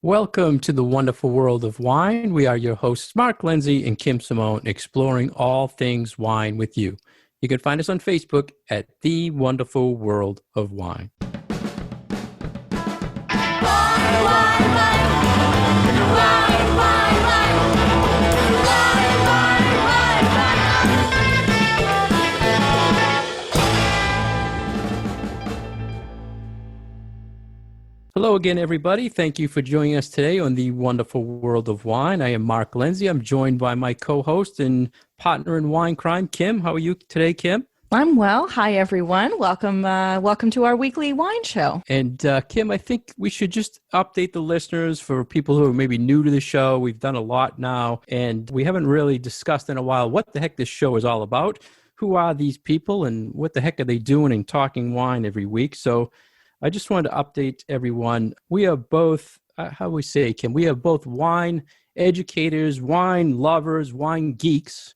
Welcome to the wonderful world of wine. We are your hosts, Mark Lindsay and Kim Simone, exploring all things wine with you. You can find us on Facebook at The Wonderful World of Wine. Hello again, everybody. Thank you for joining us today on The Wonderful World of Wine. I am Mark Lindsay. I'm joined by my co-host and partner in wine crime, Kim. How are you today, Kim? I'm well. Hi, everyone. Welcome to our weekly wine show. And Kim, I think we should just update the listeners for people who are maybe new to the show. We've done a lot now, and we haven't really discussed in a while what the heck this show is all about. Who are these people, and what the heck are they doing and talking wine every week? So I just wanted to update everyone. We are both, how do we say, Kim? We are both wine educators, wine lovers, wine geeks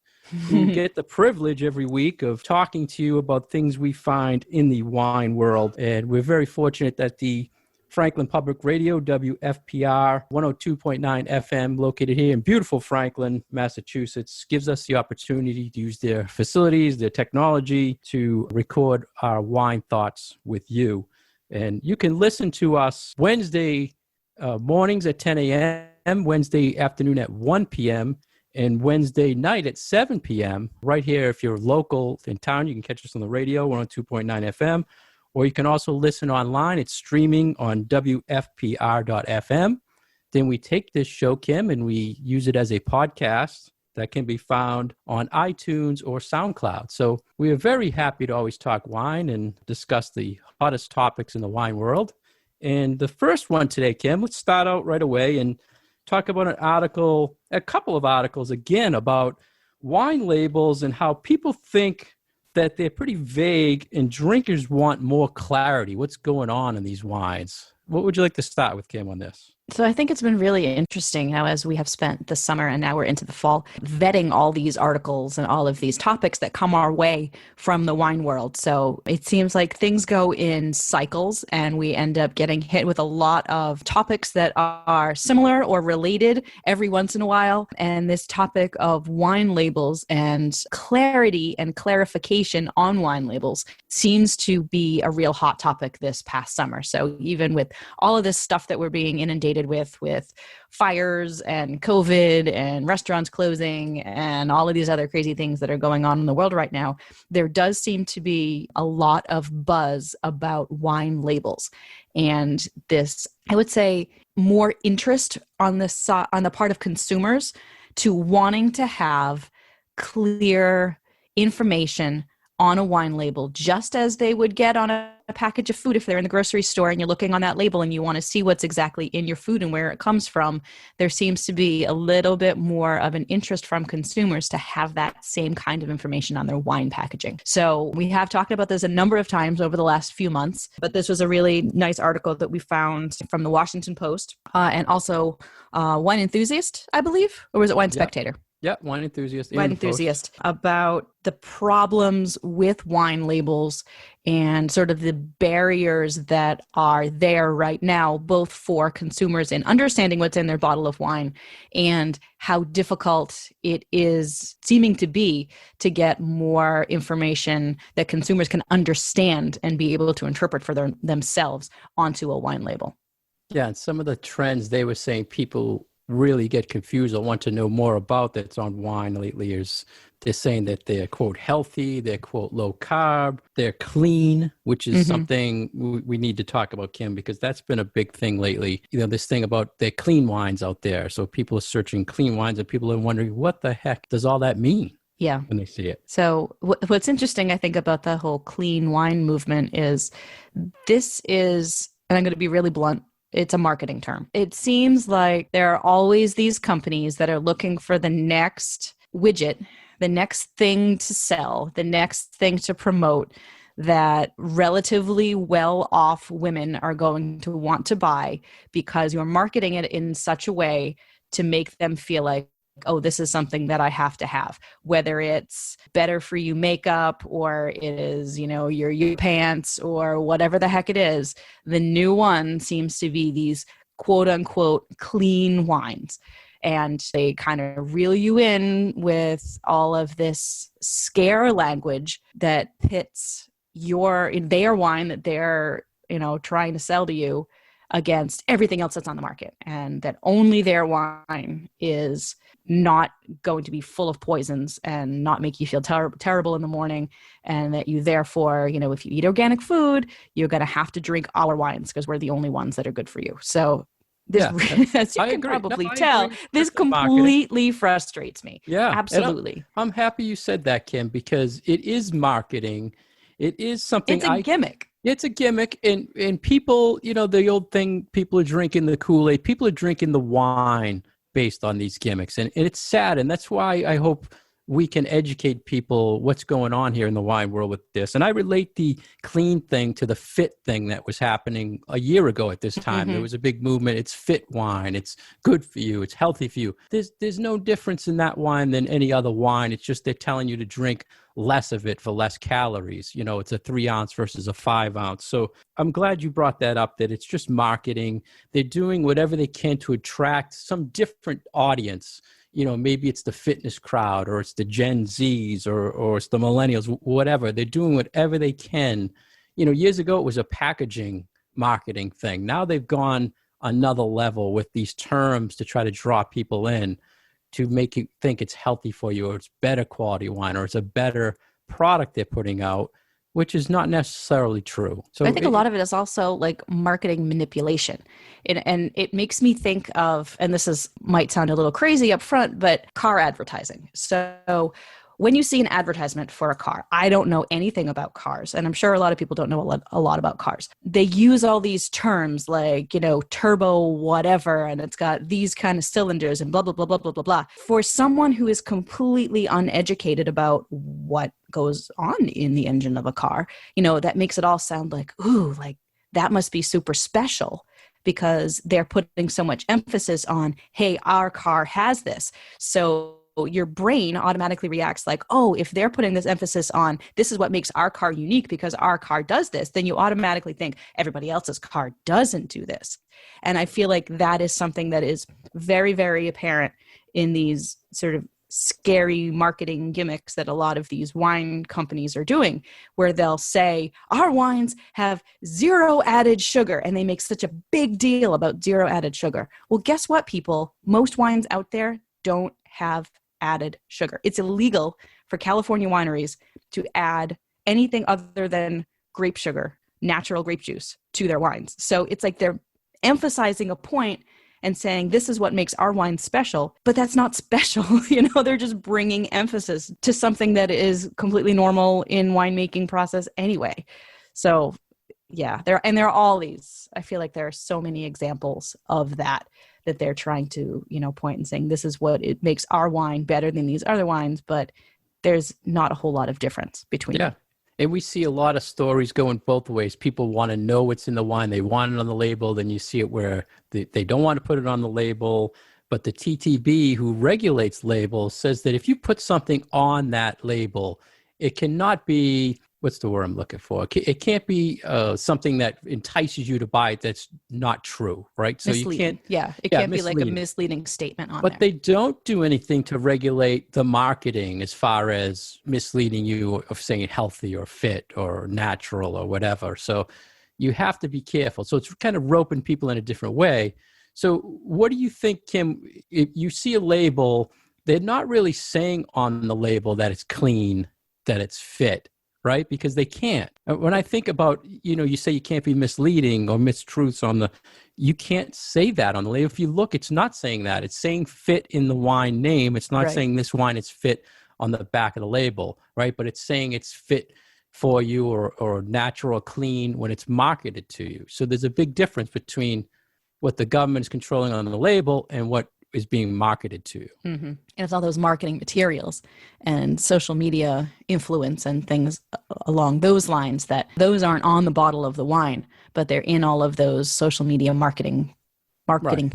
who get the privilege every week of talking to you about things we find in the wine world. And we're very fortunate that the Franklin Public Radio, WFPR 102.9 FM, located here in beautiful Franklin, Massachusetts, gives us the opportunity to use their facilities, their technology to record our wine thoughts with you. And you can listen to us Wednesday mornings at 10 a.m., Wednesday afternoon at 1 p.m., and Wednesday night at 7 p.m. right here. If you're local in town, you can catch us on the radio, 102.9 FM, or you can also listen online. It's streaming on WFPR.FM. Then we take this show, Kim, and we use it as a podcast that can be found on iTunes or SoundCloud. So we are very happy to always talk wine and discuss the hottest topics in the wine world. And the first one today, Kim, let's start out right away and talk about a couple of articles again about wine labels and how people think that they're pretty vague and drinkers want more clarity. What's going on in these wines? What would you like to start with, Kim, on this? So I think it's been really interesting how, as we have spent the summer and now we're into the fall, vetting all these articles and all of these topics that come our way from the wine world. So it seems like things go in cycles and we end up getting hit with a lot of topics that are similar or related every once in a while. And this topic of wine labels and clarity and clarification on wine labels seems to be a real hot topic this past summer. So even with all of this stuff that we're being inundated with fires and COVID and restaurants closing and all of these other crazy things that are going on in the world right now, there does seem to be a lot of buzz about wine labels. And this, I would say, more interest on the part of consumers to wanting to have clear information on a wine label, just as they would get on a package of food if they're in the grocery store and you're looking on that label and you want to see what's exactly in your food and where it comes from. There seems to be a little bit more of an interest from consumers to have that same kind of information on their wine packaging. So we have talked about this a number of times over the last few months, but this was a really nice article that we found from the Washington Post and also Wine Enthusiast, I believe, or was it Wine Spectator? Yeah, Wine Enthusiast. Wine Enthusiast, about the problems with wine labels and sort of the barriers that are there right now, both for consumers in understanding what's in their bottle of wine and how difficult it is seeming to be to get more information that consumers can understand and be able to interpret for themselves onto a wine label. Yeah, and some of the trends they were saying people really get confused or want to know more about that's on wine lately is they're saying that they're, quote, healthy, they're, quote, low carb, they're clean, which is something we need to talk about, Kim, because that's been a big thing lately. You know, this thing about they're clean wines out there. So people are searching clean wines and people are wondering, what the heck does all that mean? Yeah. When they see it. So what's interesting, I think, about the whole clean wine movement is this is, and I'm going to be really blunt, it's a marketing term. It seems like there are always these companies that are looking for the next widget, the next thing to sell, the next thing to promote that relatively well-off women are going to want to buy because you're marketing it in such a way to make them feel like, oh, this is something that I have to have, whether it's better for you makeup or it is, your pants or whatever the heck it is. The new one seems to be these quote unquote clean wines. And they kind of reel you in with all of this scare language that pits their wine that they're, trying to sell to you against everything else that's on the market, and that only their wine is not going to be full of poisons and not make you feel terrible in the morning, and that you therefore, if you eat organic food, you're going to have to drink our wines because we're the only ones that are good for you. So this, as you can probably tell, this completely frustrates me. Yeah, absolutely. I'm happy you said that, Kim, because it is marketing. It is something. It's a gimmick. It's a gimmick, and people, the old thing, people are drinking the Kool-Aid. People are drinking the wine based on these gimmicks, and it's sad, and that's why I hope we can educate people what's going on here in the wine world with this. And I relate the clean thing to the fit thing that was happening a year ago at this time. Mm-hmm. There was a big movement. It's fit wine. It's good for you. It's healthy for you. There's no difference in that wine than any other wine. It's just they're telling you to drink less of it for less calories. It's a 3 ounce versus a 5 ounce. So I'm glad you brought that up, that it's just marketing. They're doing whatever they can to attract some different audience. Maybe it's the fitness crowd, or it's the Gen Zs, or it's the millennials, whatever. They're doing whatever they can. Years ago, it was a packaging marketing thing. Now they've gone another level with these terms to try to draw people in, to make you think it's healthy for you, or it's better quality wine, or it's a better product they're putting out, which is not necessarily true. So I think a lot of it is also like marketing manipulation. And it makes me think of, and this might sound a little crazy up front, but car advertising. So when you see an advertisement for a car, I don't know anything about cars, and I'm sure a lot of people don't know a lot about cars. They use all these terms like, turbo whatever, and it's got these kind of cylinders and blah, blah, blah, blah, blah, blah, blah. For someone who is completely uneducated about what goes on in the engine of a car, that makes it all sound like, ooh, like that must be super special, because they're putting so much emphasis on, hey, our car has this. So your brain automatically reacts like, oh, if they're putting this emphasis on this is what makes our car unique because our car does this, then you automatically think everybody else's car doesn't do this. And I feel like that is something that is very, very apparent in these sort of scary marketing gimmicks that a lot of these wine companies are doing, where they'll say our wines have 0 added sugar, and they make such a big deal about 0 added sugar. Well, guess what, people? Most wines out there don't have added sugar. It's illegal for California wineries to add anything other than grape sugar, natural grape juice, to their wines. So it's like they're emphasizing a point and saying this is what makes our wine special, but that's not special. They're just bringing emphasis to something that is completely normal in winemaking process anyway. So yeah, there are all these, I feel like there are so many examples of that they're trying to, point and saying this is what it makes our wine better than these other wines, but there's not a whole lot of difference between them. And we see a lot of stories going both ways. People want to know what's in the wine. They want it on the label. Then you see it where they don't want to put it on the label. But the TTB, who regulates labels, says that if you put something on that label, it cannot be, what's the word I'm looking for? It can't be something that entices you to buy it that's not true, right? So misleading. It can't be like a misleading statement on there. But they don't do anything to regulate the marketing as far as misleading you of saying healthy or fit or natural or whatever. So you have to be careful. So it's kind of roping people in a different way. So what do you think, Kim, if you see a label, they're not really saying on the label that it's clean, that it's fit, right? Because they can't. When I think about, you say you can't be misleading or mistruths you can't say that on the label. If you look, it's not saying that. It's saying fit in the wine name. It's not saying this wine is fit on the back of the label, right? But it's saying it's fit for you or natural or clean when it's marketed to you. So there's a big difference between what the government is controlling on the label and what is being marketed to you. Mm-hmm. And it's all those marketing materials and social media influence and things along those lines, that those aren't on the bottle of the wine, but they're in all of those social media marketing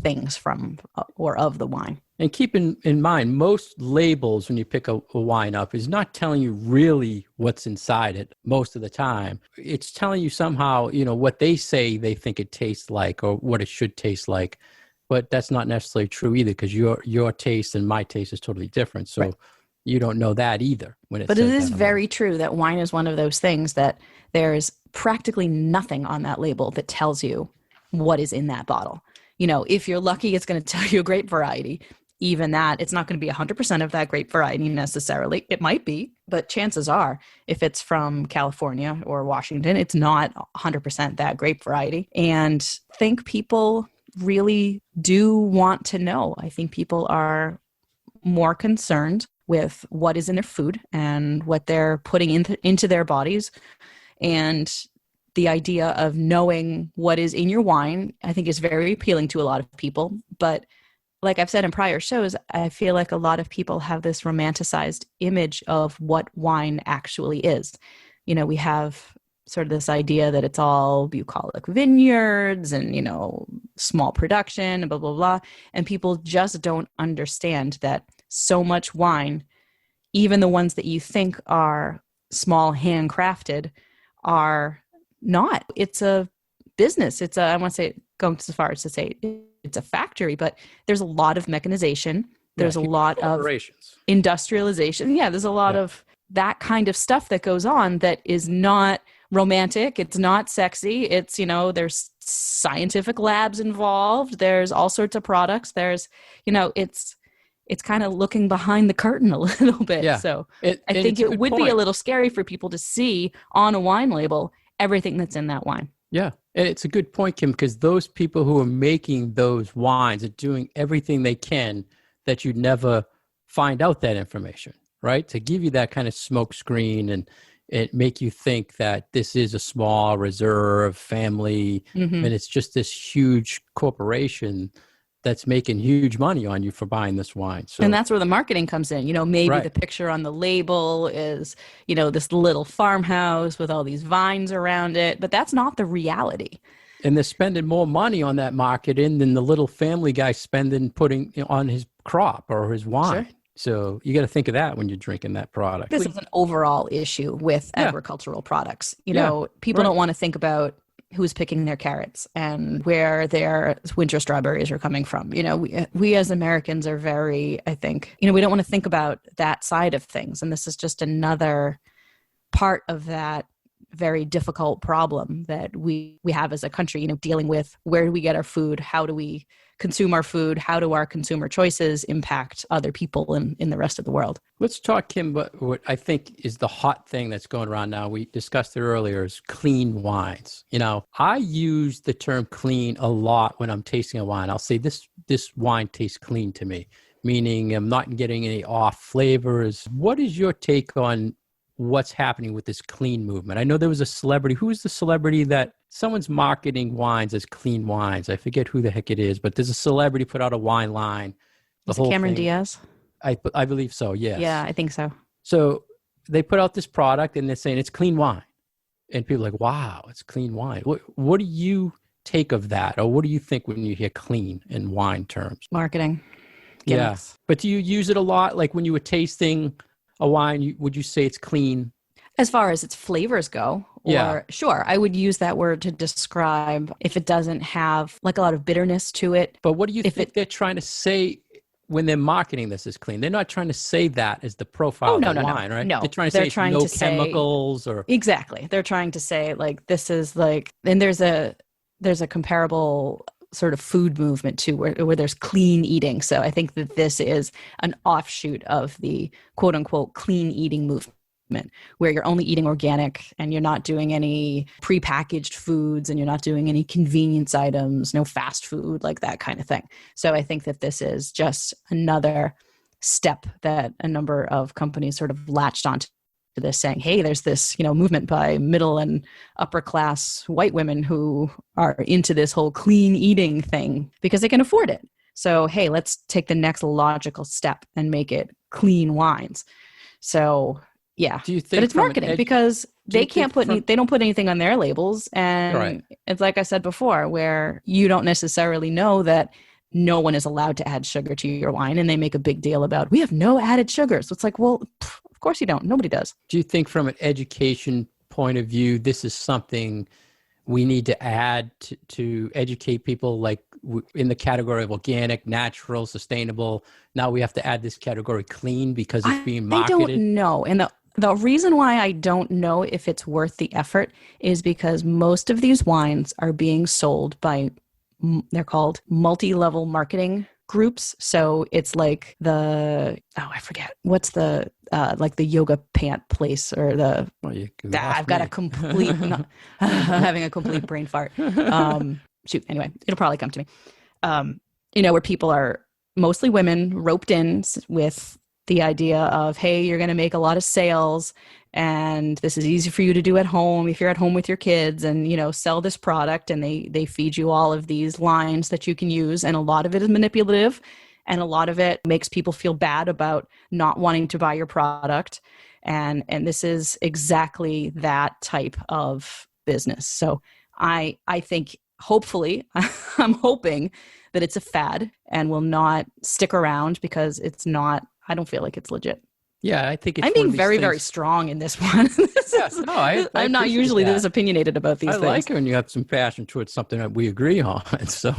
things from or of the wine. And keep in mind, most labels when you pick a wine up is not telling you really what's inside it most of the time. It's telling you somehow, what they say they think it tastes like or what it should taste like. But that's not necessarily true either, because your taste and my taste is totally different. So right. You don't know that either. But it is very true that wine is one of those things that there's practically nothing on that label that tells you what is in that bottle. If you're lucky, it's going to tell you a grape variety. Even that, it's not going to be 100% of that grape variety necessarily. It might be, but chances are, if it's from California or Washington, it's not 100% that grape variety. And I think people really do want to know. I think people are more concerned with what is in their food and what they're putting into their bodies. And the idea of knowing what is in your wine, I think, is very appealing to a lot of people. But like I've said in prior shows, I feel like a lot of people have this romanticized image of what wine actually is. We have sort of this idea that it's all bucolic vineyards and, small production and blah, blah, blah. And people just don't understand that so much wine, even the ones that you think are small handcrafted, are not. It's a business. I want to say, going so far as to say it's a factory, but there's a lot of mechanization. There's a lot of industrialization. Yeah, there's a lot of that kind of stuff that goes on that is not romantic. It's not sexy. It's, there's scientific labs involved. There's all sorts of products. There's, it's kind of looking behind the curtain a little bit. Yeah. So I think it would be a little scary for people to see on a wine label everything that's in that wine. Yeah. And it's a good point, Kim, because those people who are making those wines are doing everything they can that you'd never find out that information, right? To give you that kind of smoke screen and it make you think that this is a small reserve family and it's just this huge corporation that's making huge money on you for buying this wine. So, and that's where the marketing comes in. Maybe the picture on the label is, this little farmhouse with all these vines around it, but that's not the reality. And they're spending more money on that marketing than the little family guy putting on his crop or his wine. Sure. So you got to think of that when you're drinking that product. This is an overall issue with agricultural products. People don't want to think about who's picking their carrots and where their winter strawberries are coming from. We as Americans are very, I think, we don't want to think about that side of things. And this is just another part of that very difficult problem that we have as a country, dealing with where do we get our food? How do we consume our food? How do our consumer choices impact other people in the rest of the world? Let's talk, Kim, what I think is the hot thing that's going around now. We discussed it earlier, is clean wines. I use the term clean a lot when I'm tasting a wine. I'll say this wine tastes clean to me, meaning I'm not getting any off flavors. What is your take on what's happening with this clean movement? I know there was a celebrity. Who is the celebrity that someone's marketing wines as clean wines? I forget who the heck it is, but there's a celebrity put out a wine line. Is it Cameron Diaz? I believe so, yes. Yeah, I think so. So they put out this product and they're saying it's clean wine. And people are like, wow, it's clean wine. What do you take of that? Or what do you think when you hear clean in wine terms? Marketing. Gimmicks. Yeah. But do you use it a lot? Like when you were tasting a wine, would you say it's clean? As far as its flavors go, sure, I would use that word to describe if it doesn't have like a lot of bitterness to it. But what do you think they're trying to say when they're marketing this as clean? They're not trying to say that as the profile of the wine, right? No, they're trying to say no chemicals or... Exactly. They're trying to say like this is like, and there's a comparable sort of food movement too, where there's clean eating. So I think that this is an offshoot of the quote unquote clean eating movement, where you're only eating organic and you're not doing any prepackaged foods and you're not doing any convenience items, no fast food, like that kind of thing. So I think that this is just another step that a number of companies sort of latched onto this, saying, hey, there's this, movement by middle and upper class white women who are into this whole clean eating thing because they can afford it. So, hey, let's take the next logical step and make it clean wines. So, yeah. Do you think but it's marketing because they can't they don't put anything on their labels. And It's like I said before, where you don't necessarily know that no one is allowed to add sugar to your wine. And they make a big deal about, we have no added sugar. So it's like, well, of course you don't. Nobody does. Do you think from an education point of view, this is something we need to add to educate people, like in the category of organic, natural, sustainable? Now we have to add this category clean because it's being marketed? I don't know. And the reason why I don't know if it's worth the effort is because most of these wines are being sold by, they're called multi-level marketing groups. So it's like I forget, what's the, like the yoga pant place or the, I've got a complete, having a complete brain fart. Shoot, anyway, it'll probably come to me. Where people are mostly women roped in with the idea of, hey, you're going to make a lot of sales and this is easy for you to do at home if you're at home with your kids, and, sell this product, and they feed you all of these lines that you can use. And a lot of it is manipulative, and a lot of it makes people feel bad about not wanting to buy your product. And this is exactly that type of business. So I think, hopefully, I'm hoping that it's a fad and will not stick around, because it's not, I don't feel like it's legit. Yeah, I think it's I'm being very, very strong in this one. I'm not usually this opinionated about these things. I like it when you have some passion towards something that we agree on. So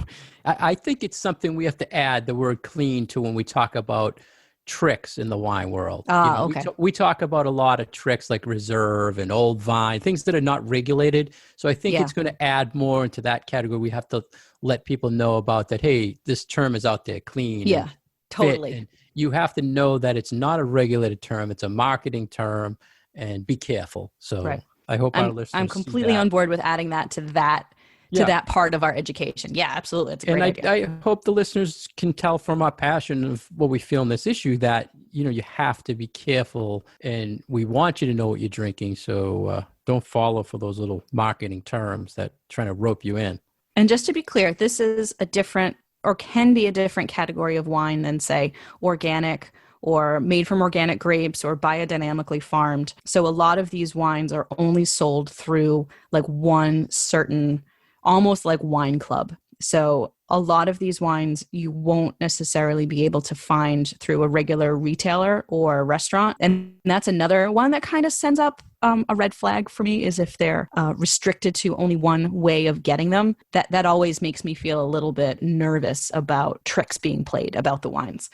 I think it's something we have to add the word clean to when we talk about tricks in the wine world. Okay. We talk about a lot of tricks like reserve and old vine, things that are not regulated. So I think it's going to add more into that category. We have to let people know about that. Hey, this term is out there, clean. Yeah, totally. And you have to know that it's not a regulated term. It's a marketing term, and be careful. So right. I hope our listeners I'm completely on board with adding that to that part of our education. Yeah, absolutely. It's a great idea. I hope the listeners can tell from our passion of what we feel in this issue that, you have to be careful, and we want you to know what you're drinking. So don't follow for those little marketing terms that trying to rope you in. And just to be clear, this is a different, or can be a different category of wine than, say, organic or made from organic grapes or biodynamically farmed. So a lot of these wines are only sold through like one certain, almost like wine club. So a lot of these wines you won't necessarily be able to find through a regular retailer or a restaurant. And that's another one that kind of sends up a red flag for me, is if they're restricted to only one way of getting them. That always makes me feel a little bit nervous about tricks being played about the wines.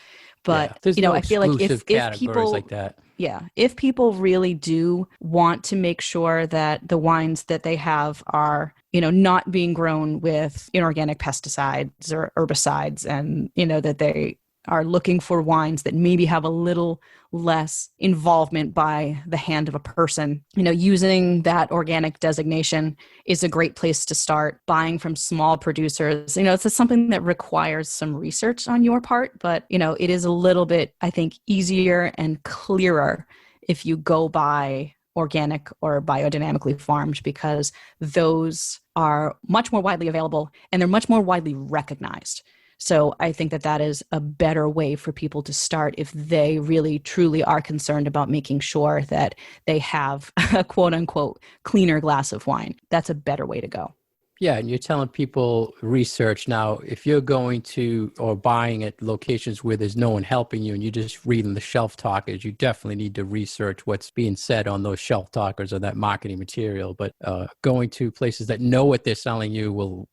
But, I feel like if people like that. Yeah. If people really do want to make sure that the wines that they have are, not being grown with inorganic pesticides or herbicides, and, that they are looking for wines that maybe have a little less involvement by the hand of a person, using that organic designation is a great place to start. Buying from small producers, it's something that requires some research on your part, but, it is a little bit, I think, easier and clearer if you go buy organic or biodynamically farmed, because those are much more widely available and they're much more widely recognized. So I think that is a better way for people to start if they really, truly are concerned about making sure that they have a quote unquote cleaner glass of wine. That's a better way to go. Yeah, and you're telling people research. Now, if you're going to or buying at locations where there's no one helping you and you're just reading the shelf talkers, you definitely need to research what's being said on those shelf talkers or that marketing material. But going to places that know what they're selling you will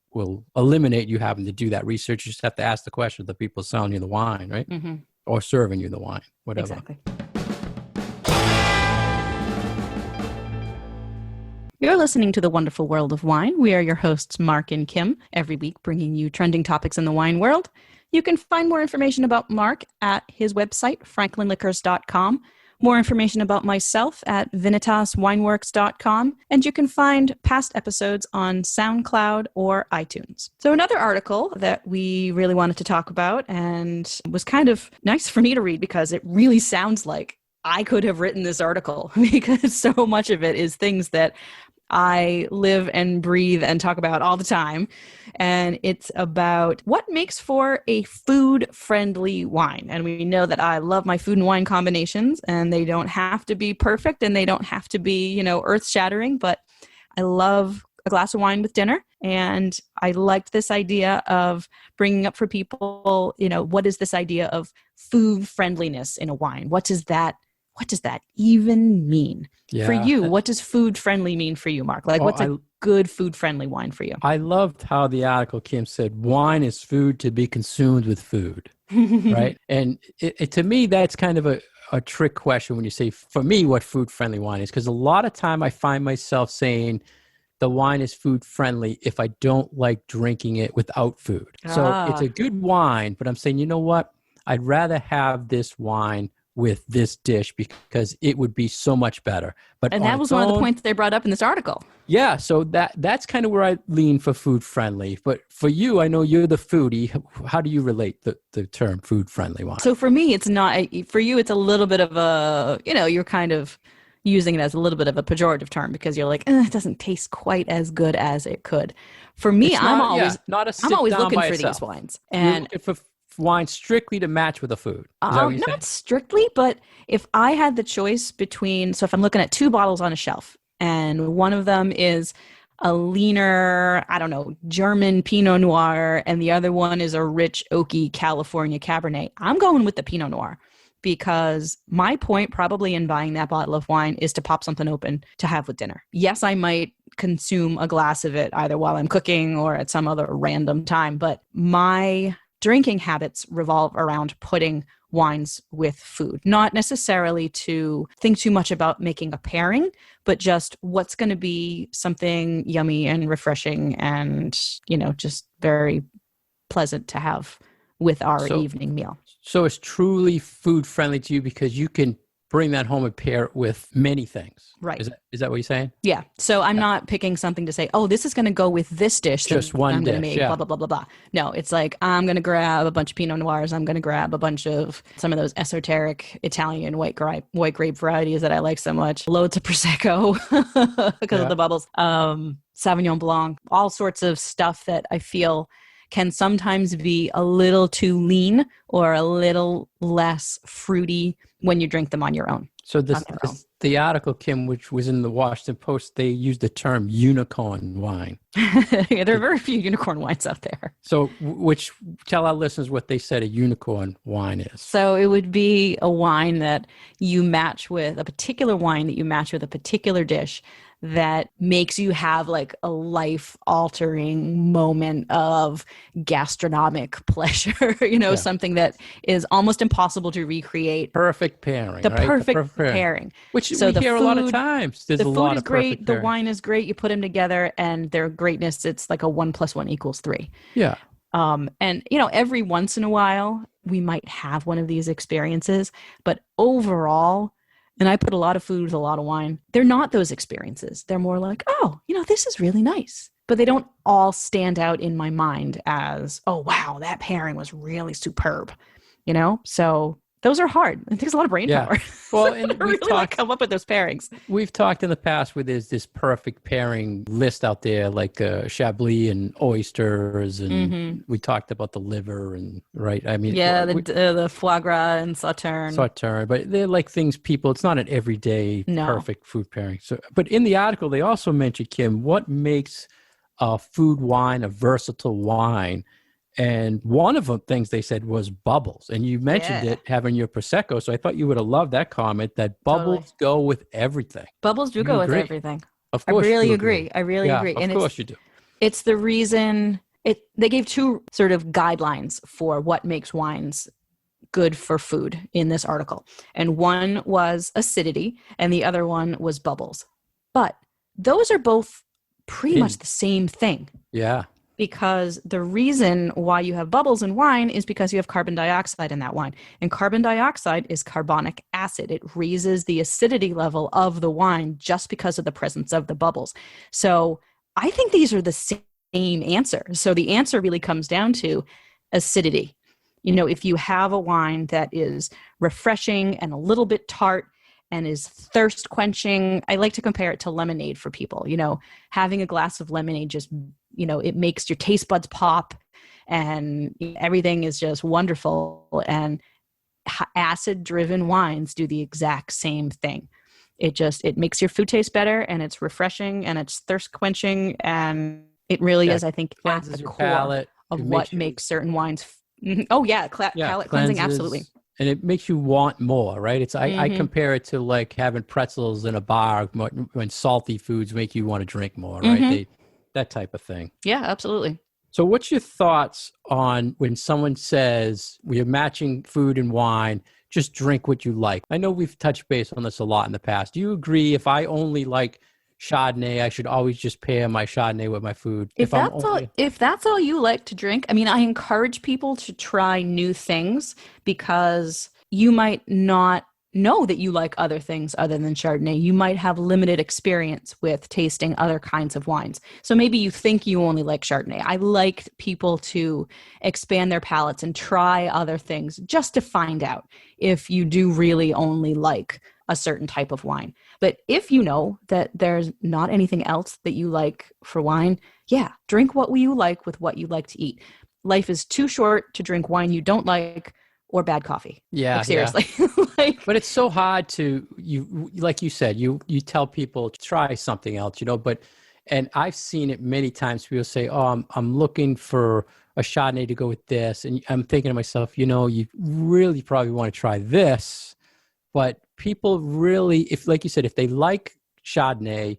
eliminate you having to do that research. You just have to ask the question of the people selling you the wine, right? Mm-hmm. Or serving you the wine, whatever. Exactly. You're listening to The Wonderful World of Wine. We are your hosts, Mark and Kim, every week bringing you trending topics in the wine world. You can find more information about Mark at his website, franklinliquors.com, more information about myself at vinitaswineworks.com, and you can find past episodes on SoundCloud or iTunes. So another article that we really wanted to talk about, and was kind of nice for me to read because it really sounds like I could have written this article, because so much of it is things that I live and breathe and talk about all the time. And it's about what makes for a food-friendly wine. And we know that I love my food and wine combinations, and they don't have to be perfect and they don't have to be, earth-shattering, but I love a glass of wine with dinner. And I liked this idea of bringing up for people, what is this idea of food friendliness in a wine? What does that even mean? Yeah. For you, what does food friendly mean for you, Mark? Like, what's a good food friendly wine for you? I loved how the article, Kim, said wine is food to be consumed with food, right? And to me, that's kind of a trick question when you say, for me, what food friendly wine is, because a lot of time I find myself saying the wine is food friendly if I don't like drinking it without food. So it's a good wine, but I'm saying, you know what? I'd rather have this wine with this dish because it would be so much better. And that was one of the points they brought up in this article. Yeah, so that's kind of where I lean for food friendly. But for you, I know you're the foodie. How do you relate the term food friendly wine? So for me, it's not. For you, it's a little bit of a, you're kind of using it as a little bit of a pejorative term because you're like, it doesn't taste quite as good as it could. For me, I'm always looking for these wines. And for wine strictly to match with the food. Not strictly, but if I had the choice between, so if I'm looking at 2 bottles on a shelf and one of them is a leaner, German Pinot Noir, and the other one is a rich, oaky California Cabernet, I'm going with the Pinot Noir because my point probably in buying that bottle of wine is to pop something open to have with dinner. Yes, I might consume a glass of it either while I'm cooking or at some other random time, but my drinking habits revolve around putting wines with food, not necessarily to think too much about making a pairing, but just what's going to be something yummy and refreshing and, just very pleasant to have with our evening meal. So it's truly food friendly to you because you can bring that home and pair it with many things. Right. Is that what you're saying? Yeah. So I'm not picking something to say, oh, this is going to go with this dish. Just one dish. Make, blah, blah, blah, blah, blah. No, it's like, I'm going to grab a bunch of Pinot Noirs. I'm going to grab a bunch of some of those esoteric Italian white grape varieties that I like so much. Loads of Prosecco because of the bubbles. Sauvignon Blanc, all sorts of stuff that I feel can sometimes be a little too lean or a little less fruity when you drink them on your own. So the article, Kim, which was in the Washington Post, they used the term unicorn wine. Yeah, there are very few unicorn wines out there. So tell our listeners what they said a unicorn wine is. So it would be a wine that you match with, a particular wine that you match with a particular dish that makes you have like a life-altering moment of gastronomic pleasure, something that is almost impossible to recreate. Perfect pairing. The perfect pairing. Which we hear a lot of times. There's a lot of perfect pairing. The food is great. The wine is great. You put them together and their greatness, it's like a 1 + 1 = 3. Yeah. And, every once in a while, we might have one of these experiences, but overall, and I put a lot of food with a lot of wine, they're not those experiences. They're more like, oh, this is really nice. But they don't all stand out in my mind as, oh, wow, that pairing was really superb. So those are hard. It takes a lot of brain power. Well, and we've really come up with those pairings. We've talked in the past where there's this perfect pairing list out there, like Chablis and oysters, and we talked about the liver and right. I mean, the foie gras and sauterne. But they're like things it's not an everyday perfect food pairing. So, but in the article, they also mentioned, Kim, what makes a food wine a versatile wine. And one of the things they said was bubbles. And you mentioned it having your Prosecco. So I thought you would have loved that comment that bubbles go with everything. Bubbles do go with everything. Of course. I really agree. Of course you do. It's the reason they gave 2 sort of guidelines for what makes wines good for food in this article. And one was acidity and the other one was bubbles. But those are both pretty much the same thing. Yeah. Because the reason why you have bubbles in wine is because you have carbon dioxide in that wine. And carbon dioxide is carbonic acid. It raises the acidity level of the wine just because of the presence of the bubbles. So I think these are the same answer. So the answer really comes down to acidity. If you have a wine that is refreshing and a little bit tart and is thirst quenching, I like to compare it to lemonade for people. Having a glass of lemonade just it makes your taste buds pop and everything is just wonderful. And acid-driven wines do the exact same thing. It makes your food taste better and it's refreshing and it's thirst quenching and It really Yeah, is, I think, at cleanses the your core palate. of It what makes you, makes certain wines. Oh yeah, yeah, palate cleansing, absolutely. cleanses, and it makes you want more, right? I Hmm. compare it to like having pretzels in a bar when salty foods make you want to drink more, right? Hmm. That type of thing. Yeah, absolutely. So, what's your thoughts on when someone says we are matching food and wine? Just drink what you like. I know we've touched base on this a lot in the past. Do you agree if I only like Chardonnay, I should always just pair my Chardonnay with my food? If that's all you like to drink, I mean, I encourage people to try new things because you might not know that you like other things other than Chardonnay. You might have limited experience with tasting other kinds of wines. So maybe you think you only like Chardonnay. I like people to expand their palates and try other things just to find out if you do really only like a certain type of wine. But if you know that there's not anything else that you like for wine, yeah, drink what you like with what you like to eat. Life is too short to drink wine you don't like or bad coffee. Yeah, Like yeah. seriously. Like But it's so hard to like you said, you tell people try something else, but and I've seen it many times. People say, "Oh, I'm looking for a Chardonnay to go with this," and I'm thinking to myself, you really probably want to try this. But people really, if like you said, if they like Chardonnay,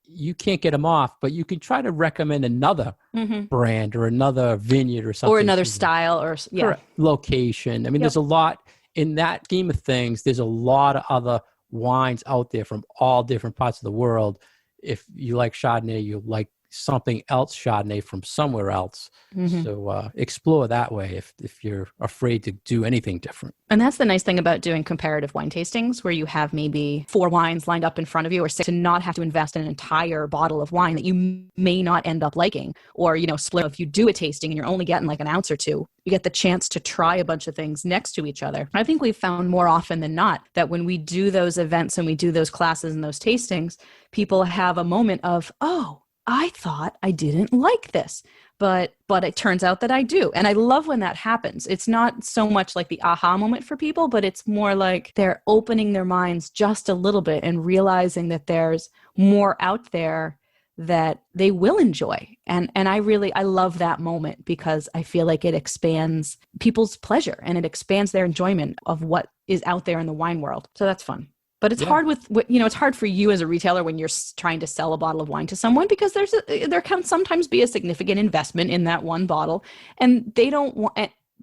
you can't get them off. But you can try to recommend another mhm. brand or another vineyard or Or something another to them. style or yeah. Correct. Location. I mean, Yep. there's a lot in that scheme of things. There's a lot of other wines out there from all different parts of the world. If you like Chardonnay, you like something else Chardonnay from somewhere else. Mhm. So explore that way if you're afraid to do anything different. And that's the nice thing about doing comparative wine tastings, where you have maybe 4 wines lined up in front of you, or 6, to not have to invest in an entire bottle of wine that you may not end up liking, or, split. If you do a tasting and you're only getting like an ounce or two, you get the chance to try a bunch of things next to each other. I think we've found more often than not that when we do those events and we do those classes and those tastings, people have a moment of, oh, I thought I didn't like this, but it turns out that I do. And I love when that happens. It's not so much like the aha moment for people, but it's more like they're opening their minds just a little bit and realizing that there's more out there that they will enjoy. And I love that moment because I feel like it expands people's pleasure and it expands their enjoyment of what is out there in the wine world. So that's fun. But it's Yeah. hard it's hard for you as a retailer when you're trying to sell a bottle of wine to someone, because there can sometimes be a significant investment in that one bottle, and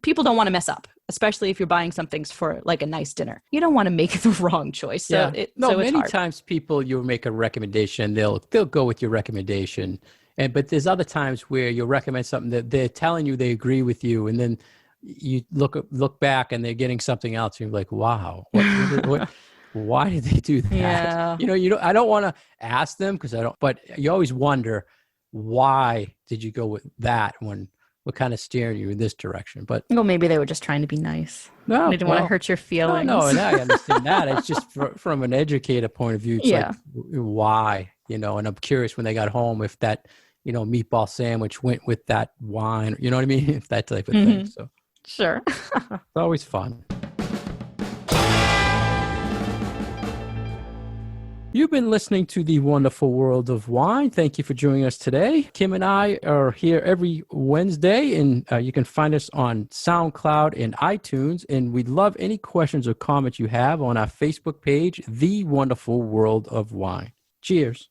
people don't want to mess up, especially if you're buying something for like a nice dinner. You don't want to make the wrong choice. So Yeah. so it's Many hard. times people you make a recommendation, they'll go with your recommendation. But there's other times where you'll recommend something that they're telling you they agree with you, and then you look back and they're getting something else. And you're like, wow, what why did they do that? Yeah. I don't want to ask them because I don't, but you always wonder, why did you go with that when what kind of steering you in this direction? But Well, maybe they were just trying to be nice. no, They didn't want to well, hurt your feelings. no, and I understand that. It's just from an educator point of view. It's Yeah. like, why, and I'm curious when they got home if that, meatball sandwich went with that wine, you know what I mean? If that type of thing. Mhm. So Sure. it's always fun. You've been listening to The Wonderful World of Wine. Thank you for joining us today. Kim and I are here every Wednesday, and you can find us on SoundCloud and iTunes. And we'd love any questions or comments you have on our Facebook page, The Wonderful World of Wine. Cheers.